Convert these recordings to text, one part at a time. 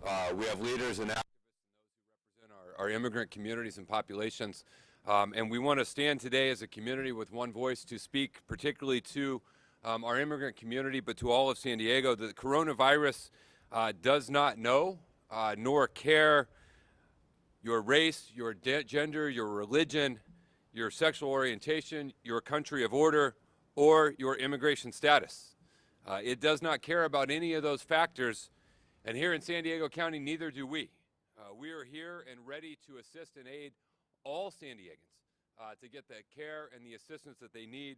We have leaders and activists and those who represent our immigrant communities and populations. And we want to stand today as a community with one voice to speak particularly to our immigrant community, but to all of San Diego. The coronavirus does not know nor care your race, your gender, your religion, your sexual orientation, your country of order, or your immigration status. It does not care about any of those factors, and here in San Diego County, neither do we. We are here and ready to assist and aid all San Diegans to get the care and the assistance that they need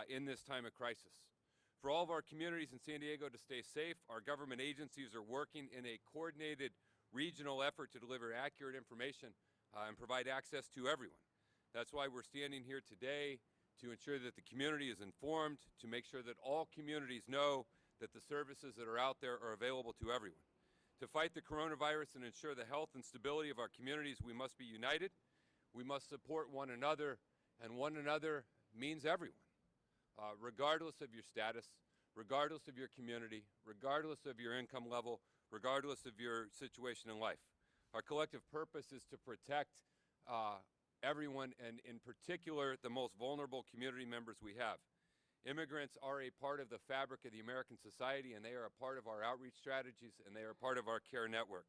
in this time of crisis. For all of our communities in San Diego to stay safe, our government agencies are working in a coordinated regional effort to deliver accurate information and provide access to everyone. That's why we're standing here today, to ensure that the community is informed, to make sure that all communities know that the services that are out there are available to everyone. To fight the coronavirus and ensure the health and stability of our communities, we must be united. We must support one another, and one another means everyone. Regardless of your status, regardless of your community, regardless of your income level, regardless of your situation in life. Our collective purpose is to protect everyone, and in particular, the most vulnerable community members we have. Immigrants are a part of the fabric of the American society, and they are a part of our outreach strategies, and they are a part of our care network.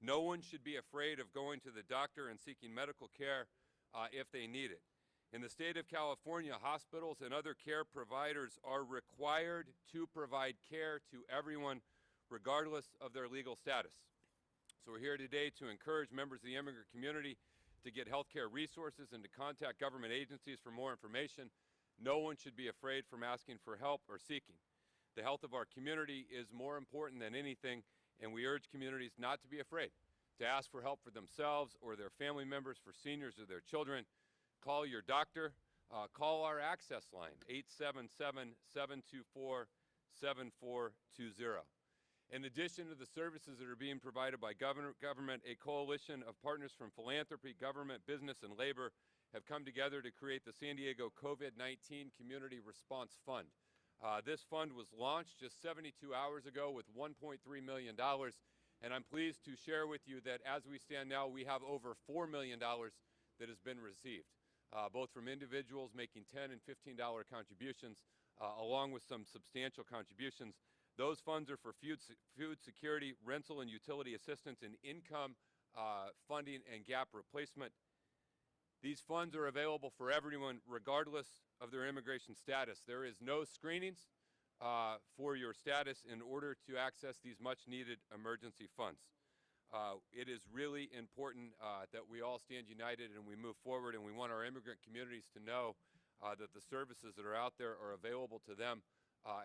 No one should be afraid of going to the doctor and seeking medical care if they need it. In the state of California, hospitals and other care providers are required to provide care to everyone, regardless of their legal status. So we're here today to encourage members of the immigrant community to get health care resources and to contact government agencies for more information. No one should be afraid from asking for help or seeking. The health of our community is more important than anything, and we urge communities not to be afraid to ask for help for themselves or their family members, for seniors or their children. Call your doctor. Call our access line, 877-724-7420. In addition to the services that are being provided by government, a coalition of partners from philanthropy, government, business, and labor have come together to create the San Diego COVID-19 Community Response Fund. This fund was launched just 72 hours ago with $1.3 million, and I'm pleased to share with you that as we stand now, we have over $4 million that has been received, both from individuals making $10 and $15 contributions, along with some substantial contributions. Those funds are for food security, rental and utility assistance, and income funding and gap replacement. These funds are available for everyone, regardless of their immigration status. There is no screenings for your status in order to access these much-needed emergency funds. It is really important that we all stand united and we move forward, and we want our immigrant communities to know that the services that are out there are available to them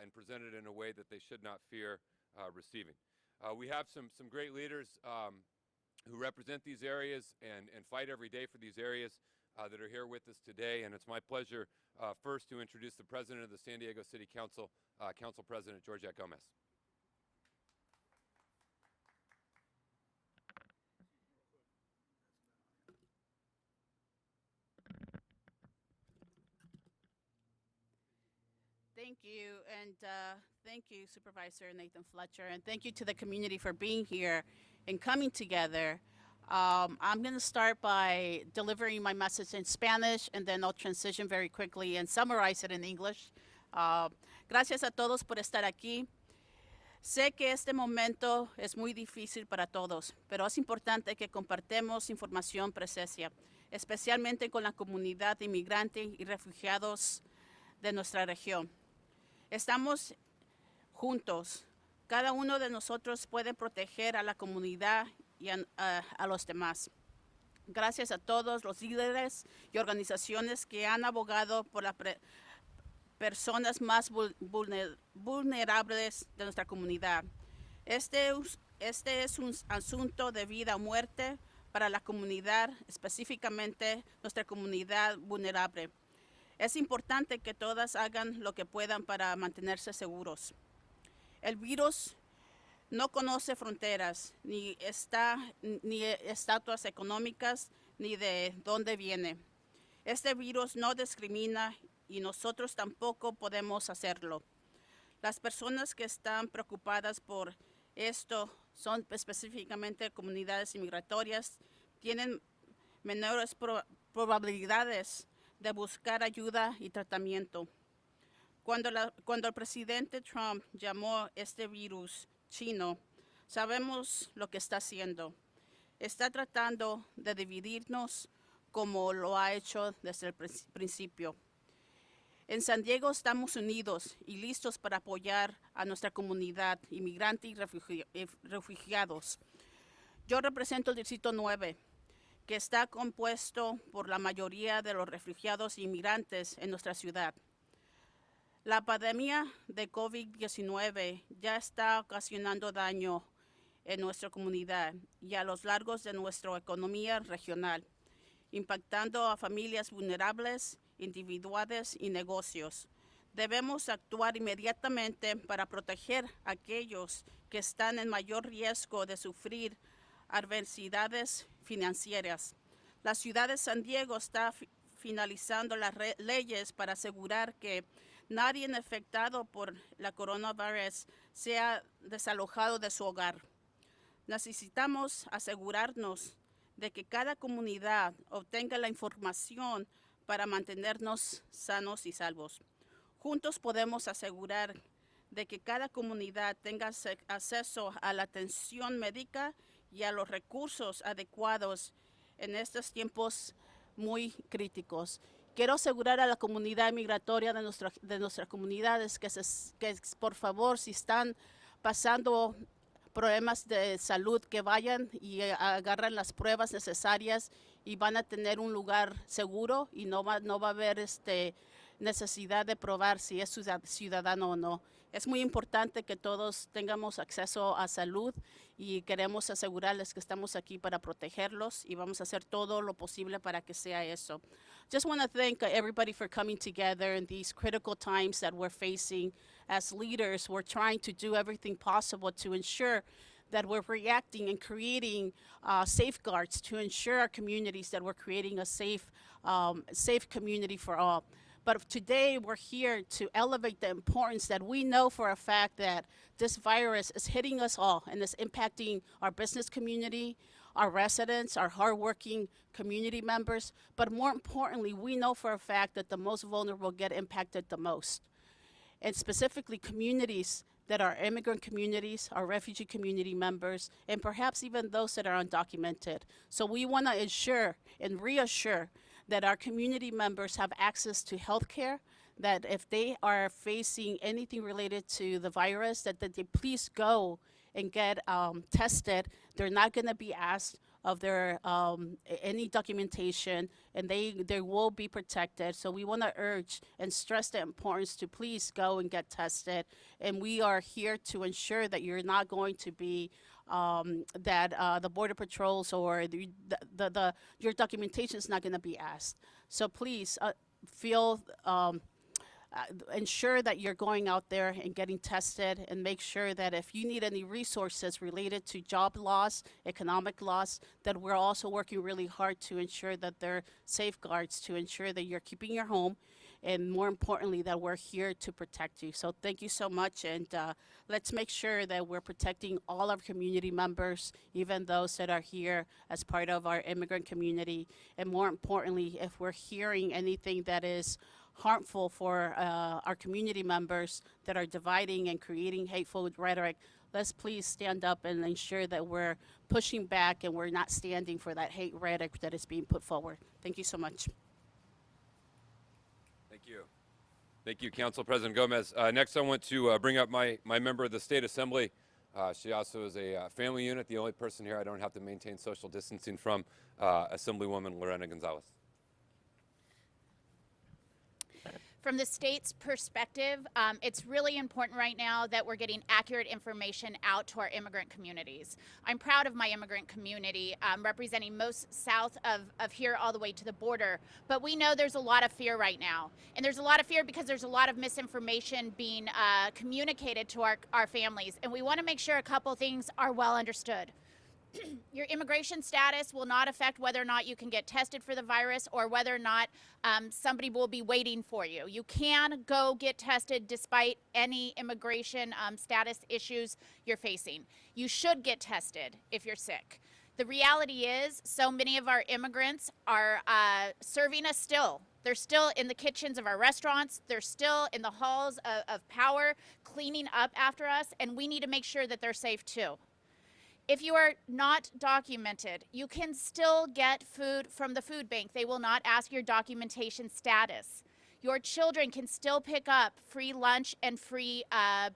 and presented in a way that they should not fear receiving. We have some great leaders who represent these areas and fight every day for these areas that are here with us today, and it's my pleasure first to introduce the President of the San Diego City Council, Council President Georgette Gomez. Thank you, and thank you, Supervisor Nathan Fletcher, and thank you to the community for being here and coming together. I'm going to start by delivering my message in Spanish, and then I'll transition very quickly and summarize it in English. Gracias a todos por estar aquí. Sé que este momento es muy difícil para todos, pero es importante que compartamos información precisa, especialmente con la comunidad de inmigrantes y refugiados de nuestra región. Estamos juntos. Cada uno de nosotros puede proteger a la comunidad y a los demás. Gracias a todos los líderes y organizaciones que han abogado por las personas más vulnerables de nuestra comunidad. Este es un asunto de vida o muerte para la comunidad, específicamente nuestra comunidad vulnerable. Es importante que todas hagan lo que puedan para mantenerse seguros. El virus no conoce fronteras, ni estatuas económicas, ni de dónde viene. Este virus no discrimina y nosotros tampoco podemos hacerlo. Las personas que están preocupadas por esto son específicamente comunidades inmigratorias, tienen menores probabilidades de buscar ayuda y tratamiento. Cuando el presidente Trump llamó este virus chino, sabemos lo que está haciendo. Está tratando de dividirnos como lo ha hecho desde el principio. En San Diego estamos unidos y listos para apoyar a nuestra comunidad inmigrante y refugiados. Yo represento el Distrito 9, que está compuesto por la mayoría de los refugiados e inmigrantes en nuestra ciudad. La pandemia de COVID-19 ya está ocasionando daño en nuestra comunidad y a los largos de nuestra economía regional, impactando a familias vulnerables, individuales y negocios. Debemos actuar inmediatamente para proteger a aquellos que están en mayor riesgo de sufrir adversidades financieras. La ciudad de San Diego está finalizando las leyes para asegurar que nadie afectado por la coronavirus sea desalojado de su hogar. Necesitamos asegurarnos de que cada comunidad obtenga la información para mantenernos sanos y salvos. Juntos podemos asegurar de que cada comunidad tenga acceso a la atención médica y a los recursos adecuados en estos tiempos muy críticos. Quiero asegurar a la comunidad migratoria de nuestras comunidades que por favor, si están pasando problemas de salud, que vayan y agarran las pruebas necesarias y van a tener un lugar seguro y no va a haber necesidad de probar si es ciudadano o no. Es muy importante que todos tengamos acceso a salud y queremos asegurarles que estamos aquí para protegerlos y vamos a hacer todo lo posible para que sea eso. Just want to thank everybody for coming together in these critical times that we're facing. As leaders, we're trying to do everything possible to ensure that we're reacting and creating safeguards to ensure our communities that we're creating a safe community for all. But today we're here to elevate the importance that we know for a fact that this virus is hitting us all and is impacting our business community, our residents, our hardworking community members. But more importantly, we know for a fact that the most vulnerable get impacted the most. And specifically communities that are immigrant communities, our refugee community members, and perhaps even those that are undocumented. So we want to ensure and reassure that our community members have access to health care, that if they are facing anything related to the virus, that they please go and get tested. They're not going to be asked of their any documentation, and they will be protected. So we want to urge and stress the importance to please go and get tested. And we are here to ensure that you're not going to be the Border Patrols or your documentation is not going to be asked. So please ensure that you're going out there and getting tested, and make sure that if you need any resources related to job loss, economic loss, that we're also working really hard to ensure that there are safeguards to ensure that you're keeping your home, and more importantly, that we're here to protect you. So thank you so much, and let's make sure that we're protecting all our community members, even those that are here as part of our immigrant community. And more importantly, if we're hearing anything that is harmful for our community members that are dividing and creating hateful rhetoric, let's please stand up and ensure that we're pushing back and we're not standing for that hate rhetoric that is being put forward. Thank you so much. Thank you. Thank you, Council President Gomez. Next, I want to bring up my member of the State Assembly. She also is a family unit, the only person here I don't have to maintain social distancing from, Assemblywoman Lorena Gonzalez. From the state's perspective, it's really important right now that we're getting accurate information out to our immigrant communities. I'm proud of my immigrant community, representing most south of here all the way to the border. But we know there's a lot of fear right now. And there's a lot of fear because there's a lot of misinformation being communicated to our families. And we want to make sure a couple things are well understood. Your immigration status will not affect whether or not you can get tested for the virus or whether or not somebody will be waiting for you. You can go get tested despite any immigration status issues you're facing. You should get tested if you're sick. The reality is, so many of our immigrants are serving us still. They're still in the kitchens of our restaurants. They're still in the halls of power, cleaning up after us, and we need to make sure that they're safe too. If you are not documented, you can still get food from the food bank. They will not ask your documentation status. Your children can still pick up free lunch and free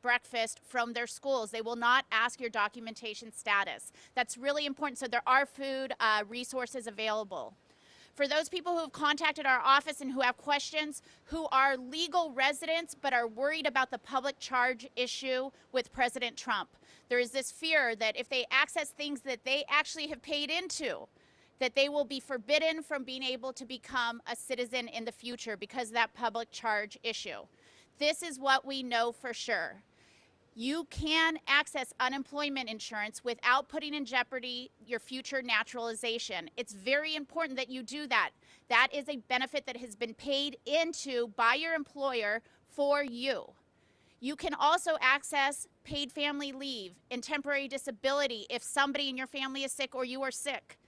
breakfast from their schools. They will not ask your documentation status. That's really important. So there are food resources available. For those people who have contacted our office and who have questions, who are legal residents but are worried about the public charge issue with President Trump, there is this fear that if they access things that they actually have paid into, that they will be forbidden from being able to become a citizen in the future because of that public charge issue. This is what we know for sure. You can access unemployment insurance without putting in jeopardy your future naturalization. It's very important that you do that. That is a benefit that has been paid into by your employer for you. You can also access paid family leave and temporary disability if somebody in your family is sick or you are sick.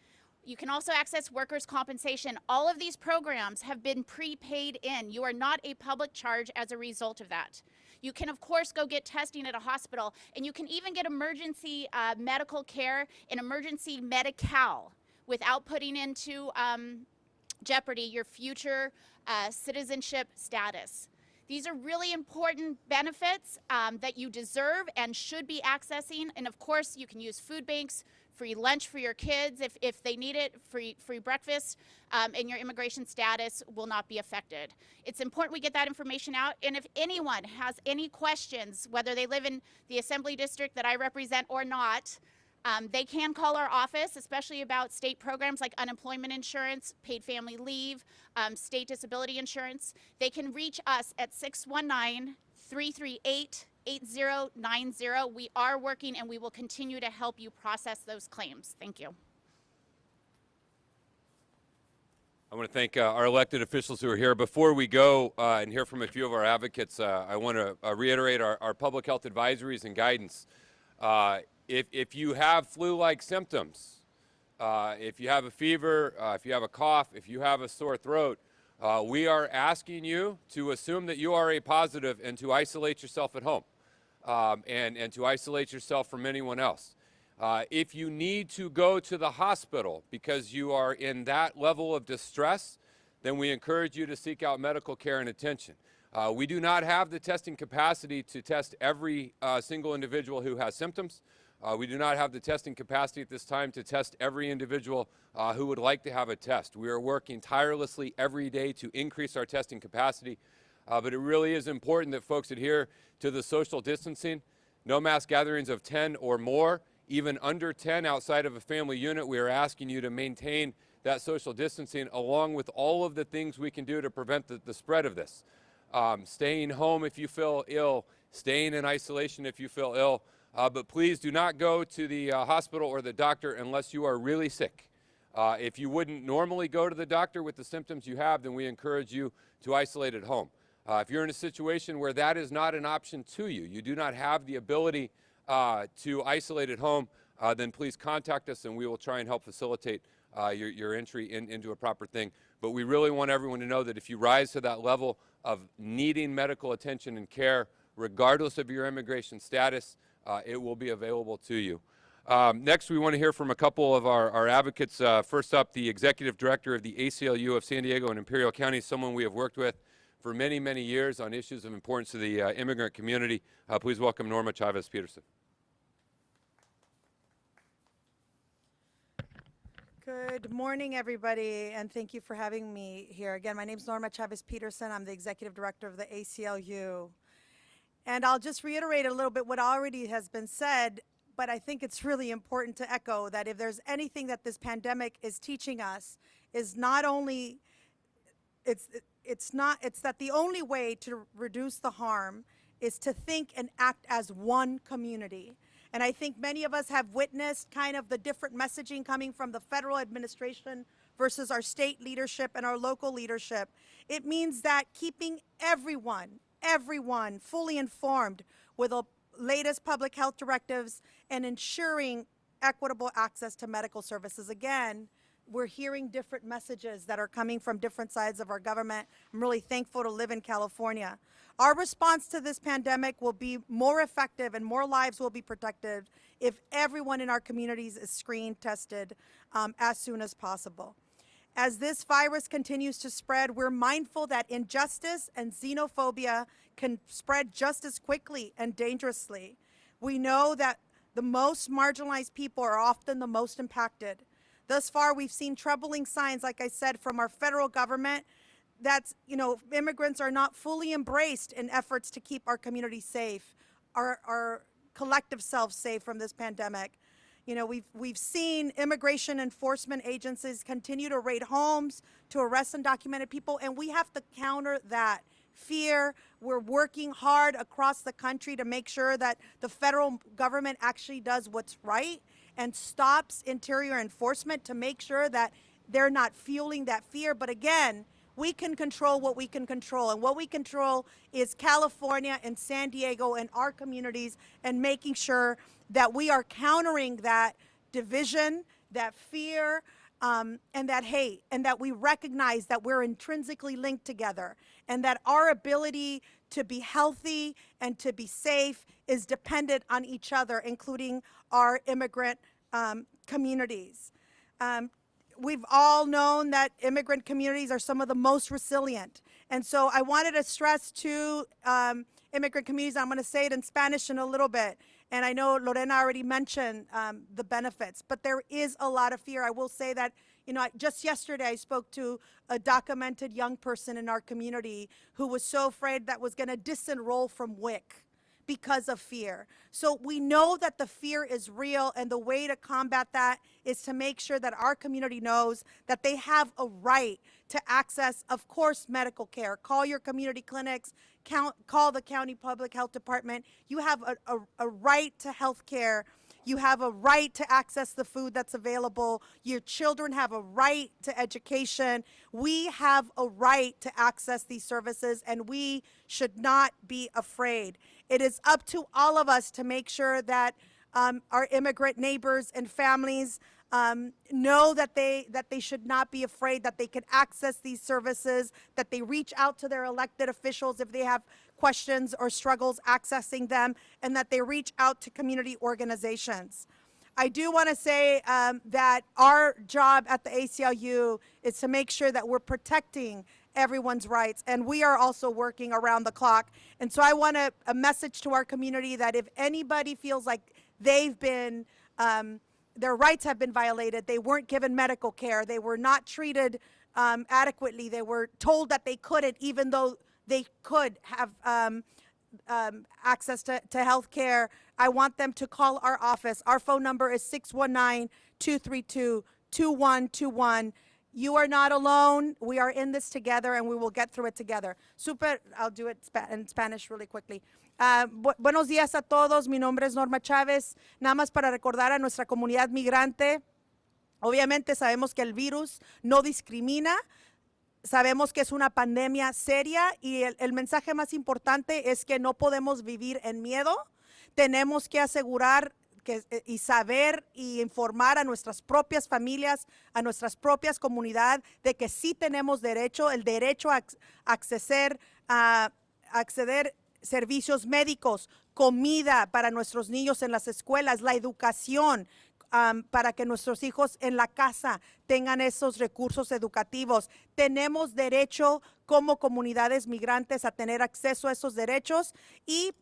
You can also access workers' compensation. All of these programs have been prepaid in. You are not a public charge as a result of that. You can, of course, go get testing at a hospital, and you can even get emergency medical care and emergency Medi-Cal without putting into jeopardy your future citizenship status. These are really important benefits that you deserve and should be accessing. And of course, you can use food banks, free lunch for your kids if they need it, free breakfast, and your immigration status will not be affected. It's important we get that information out. And if anyone has any questions, whether they live in the assembly district that I represent or not, they can call our office, especially about state programs like unemployment insurance, paid family leave, state disability insurance. They can reach us at 619-338-8090. We are working and we will continue to help you process those claims. Thank you. I want to thank our elected officials who are here. Before we go and hear from a few of our advocates, I want to reiterate our public health advisories and guidance. If you have flu-like symptoms, if you have a fever, if you have a cough, if you have a sore throat, we are asking you to assume that you are a positive and to isolate yourself at home and to isolate yourself from anyone else. If you need to go to the hospital because you are in that level of distress, then we encourage you to seek out medical care and attention. We do not have the testing capacity to test every single individual who has symptoms. We do not have the testing capacity at this time to test every individual who would like to have a test. We are working tirelessly every day to increase our testing capacity, but it really is important that folks adhere to the social distancing. No mass gatherings of 10 or more, even under 10 outside of a family unit. We are asking you to maintain that social distancing along with all of the things we can do to prevent the spread of this. Staying home if you feel ill, staying in isolation if you feel ill, but please do not go to the hospital or the doctor unless you are really sick. If you wouldn't normally go to the doctor with the symptoms you have, then we encourage you to isolate at home. If you're in a situation where that is not an option to you, you do not have the ability to isolate at home, then please contact us and we will try and help facilitate your entry into a proper thing. But we really want everyone to know that if you rise to that level of needing medical attention and care, regardless of your immigration status, it will be available to you. Next, we want to hear from a couple of our advocates. First up, the Executive Director of the ACLU of San Diego and Imperial County, someone we have worked with for many, many years on issues of importance to the immigrant community. Please welcome Norma Chavez-Peterson. Good morning, everybody, and thank you for having me here. Again, my name is Norma Chavez-Peterson. I'm the Executive Director of the ACLU. And I'll just reiterate a little bit what already has been said, but I think it's really important to echo that if there's anything that this pandemic is teaching us is not only, it's that the only way to reduce the harm is to think and act as one community. And I think many of us have witnessed kind of the different messaging coming from the federal administration versus our state leadership and our local leadership. It means that keeping everyone fully informed with the latest public health directives and ensuring equitable access to medical services. Again, we're hearing different messages that are coming from different sides of our government. I'm really thankful to live in California. Our response to this pandemic will be more effective and more lives will be protected if everyone in our communities is screened, tested as soon as possible. As this virus continues to spread, we're mindful that injustice and xenophobia can spread just as quickly and dangerously. We know that the most marginalized people are often the most impacted. Thus far, we've seen troubling signs, like I said, from our federal government that, immigrants are not fully embraced in efforts to keep our community safe, our collective selves safe from this pandemic. We've seen immigration enforcement agencies continue to raid homes, to arrest undocumented people, and we have to counter that fear. We're working hard across the country to make sure that the federal government actually does what's right and stops interior enforcement to make sure that they're not fueling that fear. But again, we can control what we can control. And what we control is California and San Diego and our communities, and making sure that we are countering that division, that fear, and that hate, and that we recognize that we're intrinsically linked together, and that our ability to be healthy and to be safe is dependent on each other, including our immigrant communities. We've all known that immigrant communities are some of the most resilient. And so I wanted to stress to immigrant communities, I'm going to say it in Spanish in a little bit, and I know Lorena already mentioned the benefits, but there is a lot of fear. I will say that, just yesterday I spoke to a documented young person in our community who was so afraid that was going to disenroll from WIC because of fear. So we know that the fear is real, and the way to combat that is to make sure that our community knows that they have a right to access, of course, medical care. Call your community clinics, call the county public health department. You have a right to health care. You have a right to access the food that's available. Your children have a right to education. We have a right to access these services, and we should not be afraid. It is up to all of us to make sure that our immigrant neighbors and families know that they should not be afraid, that they can access these services, that they reach out to their elected officials if they have questions or struggles accessing them, and that they reach out to community organizations. I do want to say that our job at the ACLU is to make sure that we're protecting everyone's rights, and we are also working around the clock. And so I want a message to our community that if anybody feels like they've been their rights have been violated, they weren't given medical care, they were not treated adequately, they were told that they couldn't, even though they could have access to health care, I want them to call our office. Our phone number is 619-232-2121. You are not alone. We are in this together, and we will get through it together. I'll do it in Spanish really quickly. Buenos días a todos. Mi nombre es Norma Chávez. Nada más para recordar a nuestra comunidad migrante. Obviamente sabemos que el virus no discrimina. Sabemos que es una pandemia seria, y el mensaje más importante es que no podemos vivir en miedo. Tenemos que asegurar y saber y informar a nuestras propias familias, a nuestras propias comunidades, de que sí tenemos derecho, el derecho a acceder a servicios médicos, comida para nuestros niños en las escuelas, la educación, para que nuestros hijos en la casa tengan esos recursos educativos. Tenemos derecho como comunidades migrantes a tener acceso a esos derechos, y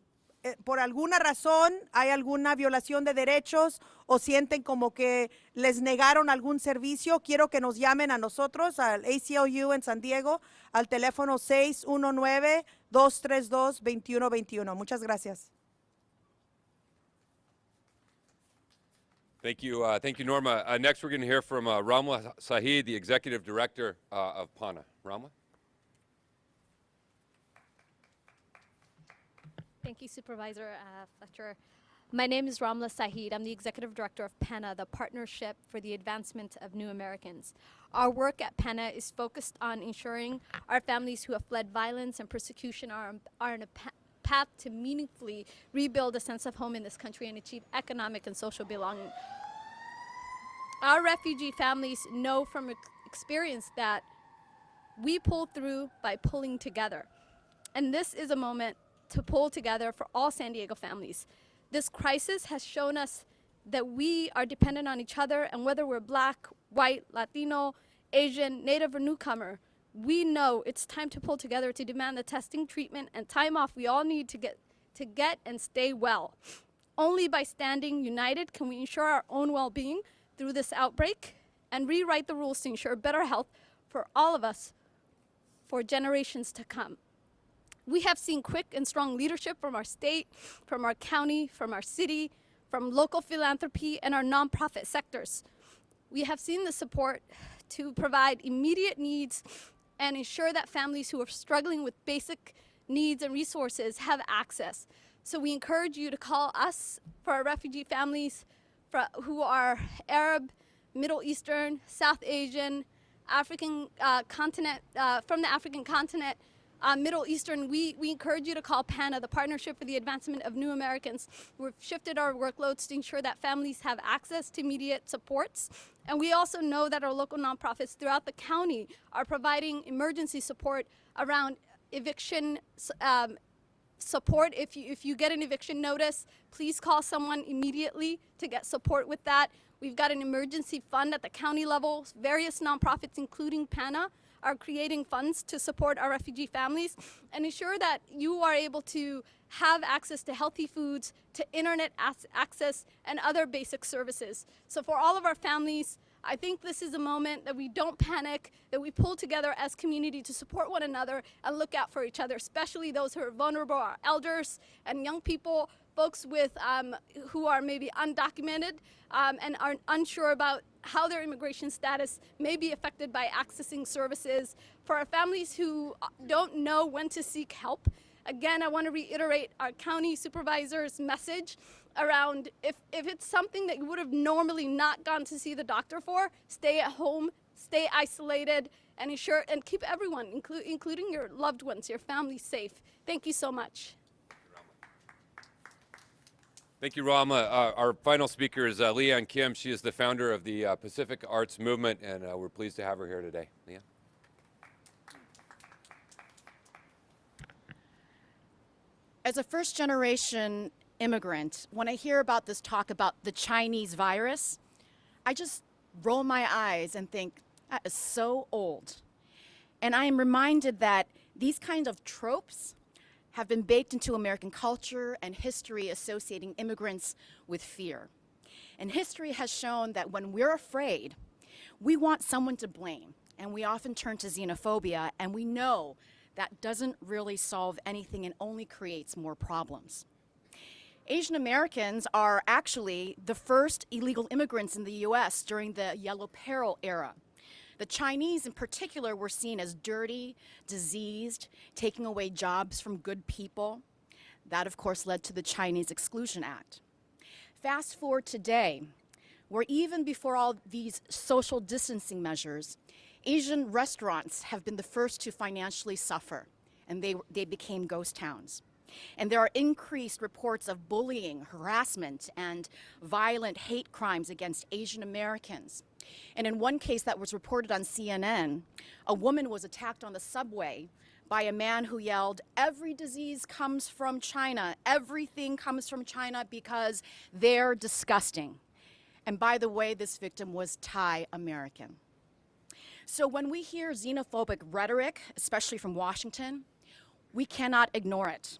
por alguna razón hay alguna violación de derechos o sienten como que les negaron algún servicio, quiero que nos llamen a nosotros, al ACLU en San Diego, al teléfono 619-232-2121. Muchas gracias. Thank you, Norma. Next, we're going to hear from Ramla Sahid, the Executive Director of PANA. Ramla? Thank you, Supervisor Fletcher. My name is Ramla Sahid. I'm the Executive Director of PENA, the Partnership for the Advancement of New Americans. Our work at PENA is focused on ensuring our families who have fled violence and persecution are on a path to meaningfully rebuild a sense of home in this country and achieve economic and social belonging. Our refugee families know from experience that we pull through by pulling together. And this is a moment to pull together for all San Diego families. This crisis has shown us that we are dependent on each other, and whether we're Black, white, Latino, Asian, Native, or newcomer, we know it's time to pull together to demand the testing, treatment, and time off we all need to get and stay well. Only by standing united can we ensure our own well-being through this outbreak and rewrite the rules to ensure better health for all of us for generations to come. We have seen quick and strong leadership from our state, from our county, from our city, from local philanthropy and our nonprofit sectors. We have seen the support to provide immediate needs and ensure that families who are struggling with basic needs and resources have access. So we encourage you to call us for our refugee families who are Arab, Middle Eastern, South Asian, African continent, from the African continent, Middle Eastern. We encourage you to call PANA, the Partnership for the Advancement of New Americans. We've shifted our workloads to ensure that families have access to immediate supports. And we also know that our local nonprofits throughout the county are providing emergency support around eviction support. If you get an eviction notice, please call someone immediately to get support with that. We've got an emergency fund at the county level. Various nonprofits, including PANA, are creating funds to support our refugee families and ensure that you are able to have access to healthy foods, to internet access, and other basic services. So for all of our families, I think this is a moment that we don't panic, that we pull together as community to support one another and look out for each other, especially those who are vulnerable, our elders and young people, folks with who are maybe undocumented and are unsure about how their immigration status may be affected by accessing services. For our families who don't know when to seek help, again, I want to reiterate our county supervisor's message around if it's something that you would have normally not gone to see the doctor for, stay at home, stay isolated, and ensure and keep everyone, including your loved ones, your family, safe. Thank you so much. Thank you, Rama. Our final speaker is Leanne Kim. She is the founder of the Pacific Arts Movement, and we're pleased to have her here today. Leanne. As a first-generation immigrant, when I hear about this talk about the Chinese virus, I just roll my eyes and think, that is so old. And I am reminded that these kinds of tropes have been baked into American culture and history associating immigrants with fear. And history has shown that when we're afraid, we want someone to blame, and we often turn to xenophobia, and we know that doesn't really solve anything and only creates more problems. Asian Americans are actually the first illegal immigrants in the US during the Yellow Peril era. The Chinese in particular were seen as dirty, diseased, taking away jobs from good people. That, of course, led to the Chinese Exclusion Act. Fast forward today, where even before all these social distancing measures, Asian restaurants have been the first to financially suffer, and they became ghost towns. And there are increased reports of bullying, harassment, and violent hate crimes against Asian Americans. And in one case that was reported on CNN, a woman was attacked on the subway by a man who yelled, "Every disease comes from China. Everything comes from China because they're disgusting." And by the way, this victim was Thai American. So when we hear xenophobic rhetoric, especially from Washington, we cannot ignore it.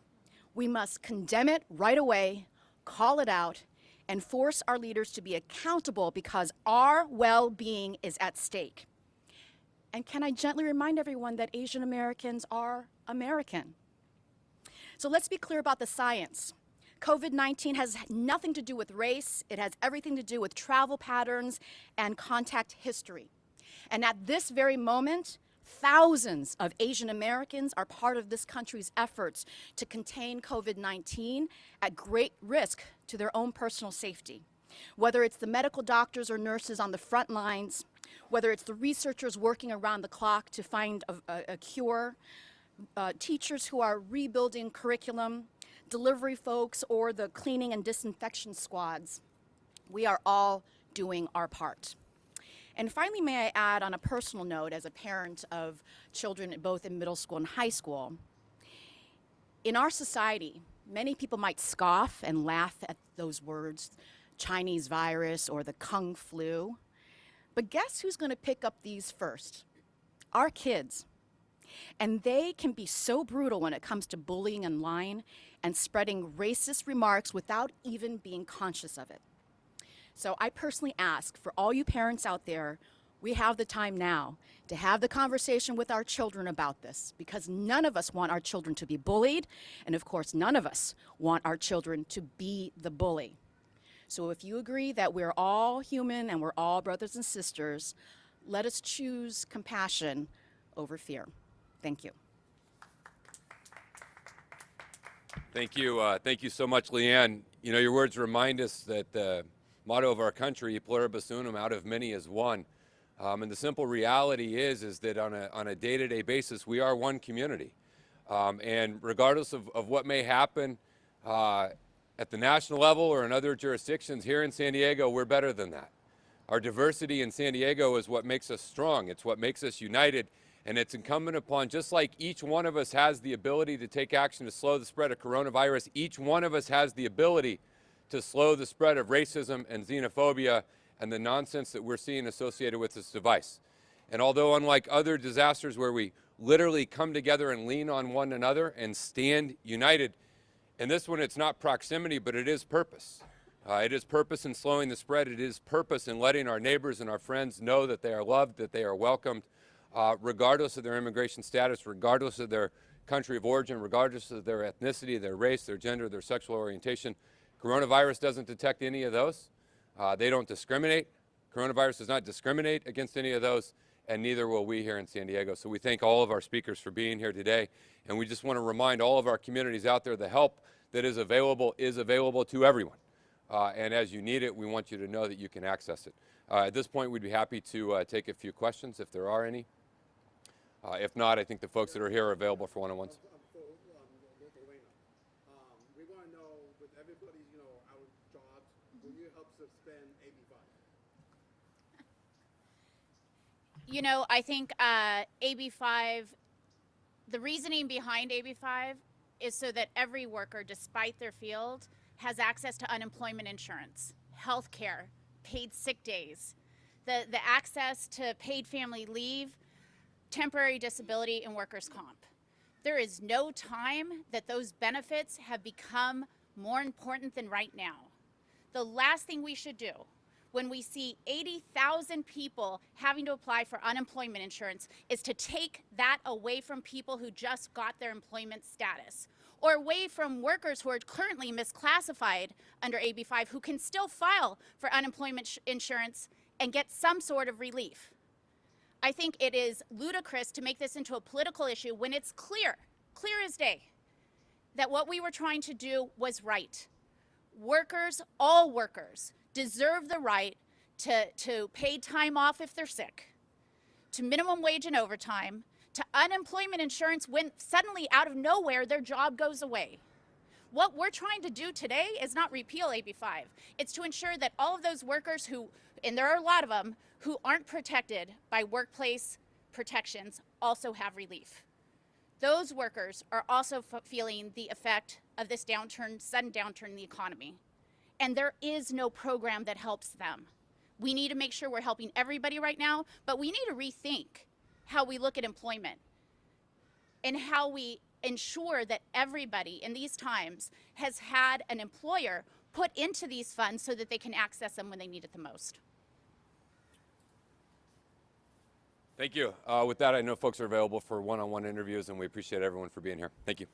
We must condemn it right away, call it out, and force our leaders to be accountable because our well-being is at stake. And can I gently remind everyone that Asian Americans are American? So let's be clear about the science. COVID-19 has nothing to do with race. It has everything to do with travel patterns and contact history. And at this very moment, Thousands of Asian Americans are part of this country's efforts to contain COVID-19 at great risk to their own personal safety. Whether it's the medical doctors or nurses on the front lines, whether it's the researchers working around the clock to find a cure, teachers who are rebuilding curriculum, delivery folks, or the cleaning and disinfection squads, we are all doing our part. And finally, may I add on a personal note, as a parent of children both in middle school and high school, in our society, many people might scoff and laugh at those words, Chinese virus or the Kung flu. But guess who's going to pick up these first? Our kids. And they can be so brutal when it comes to bullying online and spreading racist remarks without even being conscious of it. So I personally ask for all you parents out there, we have the time now to have the conversation with our children about this, because none of us want our children to be bullied, and of course none of us want our children to be the bully. So if you agree that we're all human and we're all brothers and sisters, let us choose compassion over fear. Thank you. Thank you. Thank you so much, Leanne. You know, your words remind us that the motto of our country, pluribus unum, out of many is one. And the simple reality is that on a day-to-day basis, we are one community. And regardless of what may happen at the national level or in other jurisdictions, here in San Diego, we're better than that. Our diversity in San Diego is what makes us strong. It's what makes us united. And it's incumbent upon, just like each one of us has the ability to take action to slow the spread of coronavirus, each one of us has the ability to slow the spread of racism and xenophobia and the nonsense that we're seeing associated with this device. And although unlike other disasters where we literally come together and lean on one another and stand united, in this one it's not proximity, but it is purpose. It is purpose in slowing the spread. It is purpose in letting our neighbors and our friends know that they are loved, that they are welcomed, regardless of their immigration status, regardless of their country of origin, regardless of their ethnicity, their race, their gender, their sexual orientation. Coronavirus doesn't detect any of those. They don't discriminate. Coronavirus does not discriminate against any of those, and neither will we here in San Diego. So we thank all of our speakers for being here today, and we just want to remind all of our communities out there the help that is available to everyone. And as you need it, we want you to know that you can access it. At this point, we'd be happy to take a few questions if there are any. If not, I think the folks that are here are available for one-on-ones. We want to know, with everybody, out of jobs, will you help suspend AB 5? You know, I think AB 5, the reasoning behind AB 5 is so that every worker, despite their field, has access to unemployment insurance, health care, paid sick days, the access to paid family leave, temporary disability, and workers' comp. There is no time that those benefits have become more important than right now. The last thing we should do when we see 80,000 people having to apply for unemployment insurance is to take that away from people who just got their employment status, or away from workers who are currently misclassified under AB 5 who can still file for unemployment insurance and get some sort of relief. I think it is ludicrous to make this into a political issue when it's clear as day, that what we were trying to do was right. Workers, all workers, deserve the right to paid time off if they're sick, to minimum wage and overtime, to unemployment insurance when suddenly out of nowhere their job goes away. What we're trying to do today is not repeal AB 5. It's to ensure that all of those workers who, and there are a lot of them, who aren't protected by workplace protections also have relief. Those workers are also feeling the effect of this downturn, sudden downturn in the economy. And there is no program that helps them. We need to make sure we're helping everybody right now, but we need to rethink how we look at employment and how we ensure that everybody in these times has had an employer put into these funds so that they can access them when they need it the most. Thank you. With that, I know folks are available for one-on-one interviews, and we appreciate everyone for being here. Thank you.